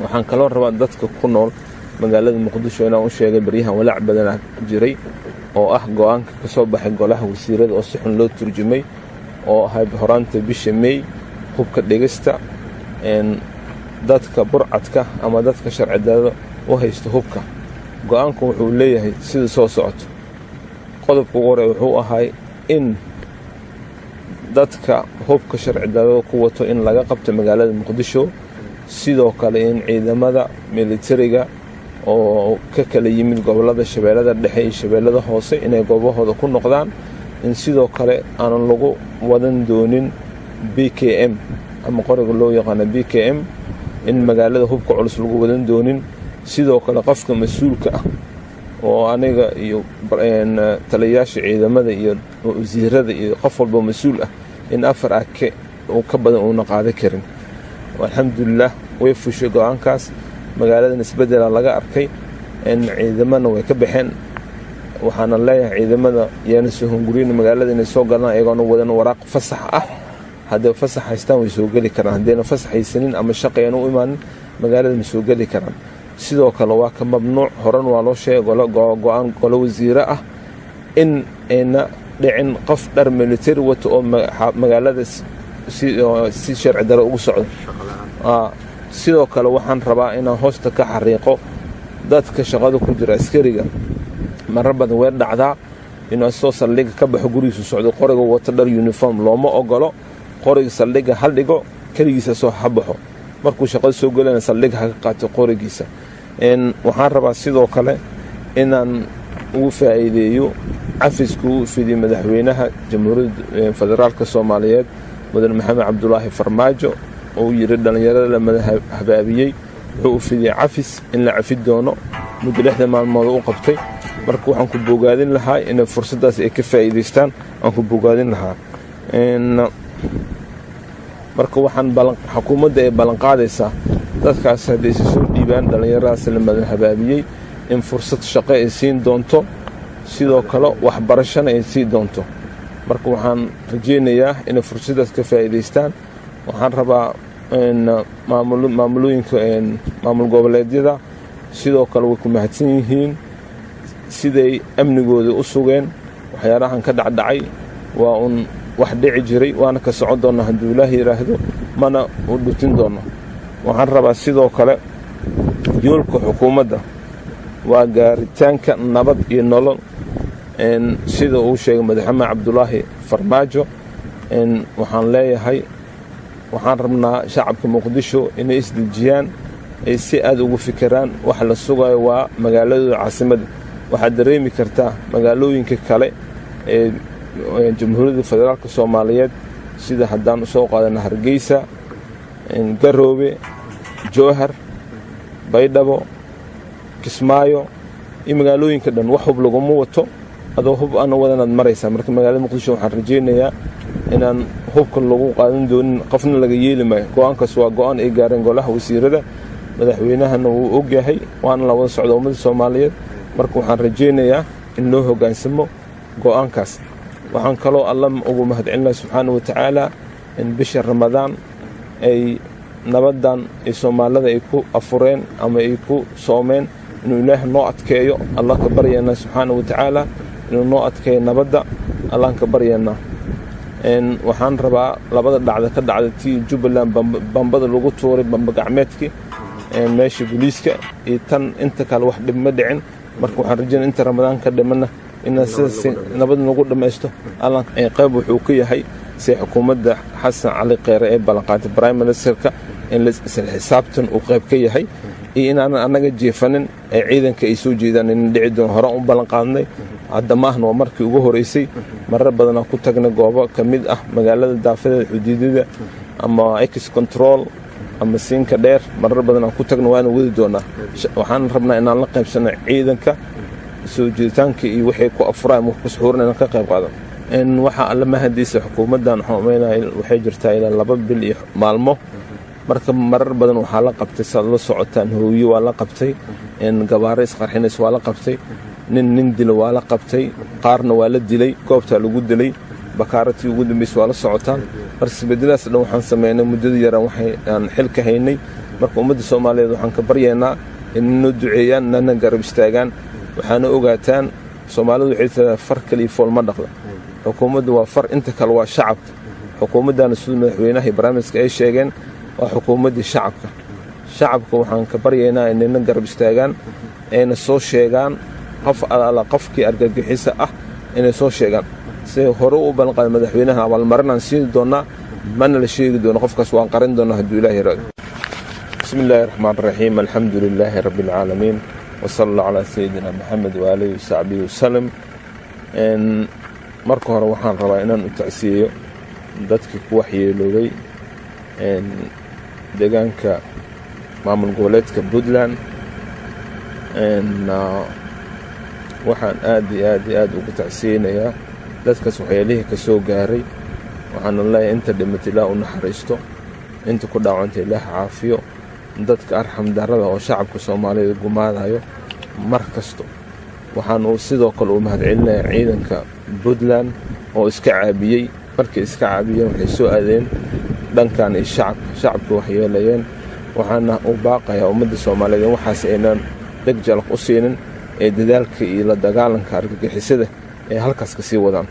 waxaan kaloo rabaa dadka ku nool magaalada muqdisho inaan u sheegay baryahan walaac badan jiray oo ah go'aanka ka soo baxay golaha wasiirada oo si xun loo turjumay oo ahay horaanta bisha May hubka dhigista dadka burcadka ama dadka sharci-darrada u haysta hubka. go'aanku wuxuu leeyahay sida soo socoto. qodobka ugu hore wuxuu ahay in dadka hubka sharci-darrada ku wato in laga qabto magaalada muqdisho, sidoo kale in ciidamada militariga oo ka kala yimid gobolada shabeellada dhexe iyo shabeellada hoose inay goobahooda ku noqdaan, in sidoo kale aanan lagu wadan doonin BKM ama qoriga loo yaqaan BKM, in magaalada hubka culus lagu wadan doonin. sidoo kale qofka mas'uulka ah oo aniga iyo taliyayaasha ciidamada iyo wasiirada iyo qof walba mas'uul ah in 4 AK oo ka badan uu qaadan karin. alxamdulillah way fushay go'aankaas. magaalada isbedel laga arkay in ciidamada way ka baxeen. waxaana leeyahay ciidamada yaana soo hunguriyeen magaalada inay soo galaan ayagoo wadan waraaq fasax ah. haddii fasax haystaan way soo gali karaan, haddii fasax haysanin ama shaqeeyaan u imaanin magaalada ma soo gali karaan. sidoo kale waa ka mamnuuc horan waa loo sheegay go'aan golo wasiiro ah in ayna dhicin qof dhar military wato oo magaalada si sharci darro ugu socdo. sidoo kale waxaan rabaa inaan hoosta ka xariiqo dadka shaqada ku jira askariga marar badan way dhacdaa inuu soo saldhiga ka baxo gurigiisa socdo qoriga wato dhar uniform looma ogolo. qoriga saldhiga hal dhigo kaligiisa soo habaxo markuu shaqada soo galayna saldhiga ka qaato qorigiisa. waxaan rabaa sidoo kale inaan ugu faa'iideeyo cafisku fidii madaxweynaha jamhuuriyadda federaalka Soomaaliyeed mudane Maxamed Cabdullaahi Farmaajo oo yiri dhalinyarada la madaxbaabiyay wuxuu fidii cafis in la cafi doono muddo 6 maalmood u qabtay. marka waxaan ku bogaadin lahaa in fursadaas ay ka faa'iideystaan, aan ku bogaadin lahaa. marka waxaan xukuumadda ay ballan qaadaysaa dadkaas haddii soo dhiibaan dhalinyaradaas la madaxbaabiyay in fursad shaqo ay siin doonto, sidoo kale waxbarashana ay siin doonto. marka waxaan rajaynayaa in fursadaas ka faa'iideystaan. waxaan rabaa in maamulooyinka maamul goboleedyada sidoo kale way ku mahadsan yihiin siday amnigooda u sugeen. waxyaalahan ka dhacay waa wax dhici jiray waana ka socon doona haddii Ilaahay yiraahdo mana u dhutin doono. waxaan rabaa sidoo kale yoolka xukuumadda waa gaaritaanka nabad iyo nolol sida uu sheegay madaxweyne Cabdullaahi Farmaajo. waxaan leeyahay waxaan rabnaa shacabka Muqdisho inay isdejiyaan ay si aad ugu fikiraan wax la sugayo waa magaalada caasimadda. waxaad dareemi kartaa magaalooyinka kale ee jamhuuriyadda federaalka Soomaaliyeed sida haddaan soo qaadana Hargeysa, Garoobe, Jowhar, Baydhabo, Kismaayo iyo magaalooyinka dhan wax hub laguma wato adoo hub aan wadanaad maraysaa. marka magaalada Muqdisho waxaan rajaynayaa inaan hubka lagu qaadan doonin qofna laga yeeli maayo. go'aankaas waa go'aan ay gaareen golaha wasiirada, madaxweynahana wuu ogyahay waana la wada socdo ummadda Soomaaliyeed. marka waxaan rajaynayaa in loo hoggaansamo go'aankaas. waxaan kaloo alla ugu mahadcelinayaa subxaanahu wa tacaala in bisha Ramadaan ay nabadan ay Soomaalida ay ku afureen ama ay ku soomeen inuu Ilaahay noo adkeeyo. allah ka baryeena subxaanahu wa tacaala inuu noo adkeeyo nabadda. allah ka baryeena. waxaan rabaa labada dhacda ka dhacday tii Jubbaland bambada lagu tuuray bamba gacmeedkii meeshii booliiska iyo tan inta kale wax dhib ma dhicin. marka waxaan rajaynayaa inta Ramadaan ka dhimana in sidaas nabad lagu dhamaysto. allah qayb wuxuu ka yahay si xukuumadda Xasan Cali Kheyre ee ballan qaaday Prime Ministerka in la xisaabtan uu qayb ka yahay iyo inaan anaga jeefanin ee ciidanka ay soo jeedaan in dhici doon hore u ballan qaadnay. hadda maahna waa markii ugu horeysay. marar badan aan ku tagnay goobo ka mid ah magaalada daafadeeda xuduudada ama ex control ama siinka dheer. marar badan aan ku tagnay waana wadi doonaa. waxaan rabnaa inaan la qaybsano ciidanka soo jeeditaanka iyo waxay ku afuraan wax ku suxuurna ka qayb qaadan. waxa alla mahadiisa xukuumaddan waxay jirtaa ilaa 2 bil iyo maalmo. marka marar badan waxaa la qabtay sad la socotaan hooyo waa la qabtay gabaare isqarxinays waa la qabtay nin dilo waa la qabtay qaarna waa la dilay goobta lagu dilay bakaaratii ugu dambeysay waa la socotaan. marka isbedelaas dhan waxaan sameynay muddada yar waxaan xilka haynay marka ummadda Soomaaliyeed waxaan ka baryaynaa in noo duceeyaan nana garab istaagaan waxaana ogaataan Soomaalidu waxay tahay far kaliya fool ma dhaqdo xukuumaddu waa far inta kale waa shacab xukuumadana sida madaxweynaha iyo barnaamijka ay sheegeen waa xukuumadii shacabka waxaan ka baryaynaa in nana garab istaagaan ayna soo sheegaan qofkii argagixisa ah inay soo sheegaan si hore u balqaad madaxweynaha abaalmarinaan siin doonaa mana la sheegi doono qofkaas waan qarin doonaa hadduu Ilaahay yiraahdo bismillaahi raxmaani raxiim alxamdulilaahi rabbil caalamiin وصلى الله على سيدنا محمد وآله وصحبه وسلم marka hore waxaan rabaa inaan u tacsiyeeyo dadkii ku waxyeeloobay deegaanka maamul goboleedka Puntland waxaan aad ugu tacsiyeynayaa dadkaas waxyeelihii ka soo gaaray waxaan leeyahay inta dhimatay Ilaahay u naxariisto inta ku dhaawantay Ilaahay caafiyo dadka arxam darada oo shacabka Soomaaliyeed gumaadayo markasto waxaan sidoo kale u mahadcelinayaa ciidanka Puntland oo iska caabiyay markii iska caabiyeen waxay soo aadeen dhankan shacabka waxyeelayeen waxaana u baaqayaa ummadda Soomaaliyeed waxaas aynaan degjalq u siinin ee dadaalka iyo la dagaalanka argagixisada ee halkaas ka sii wadaan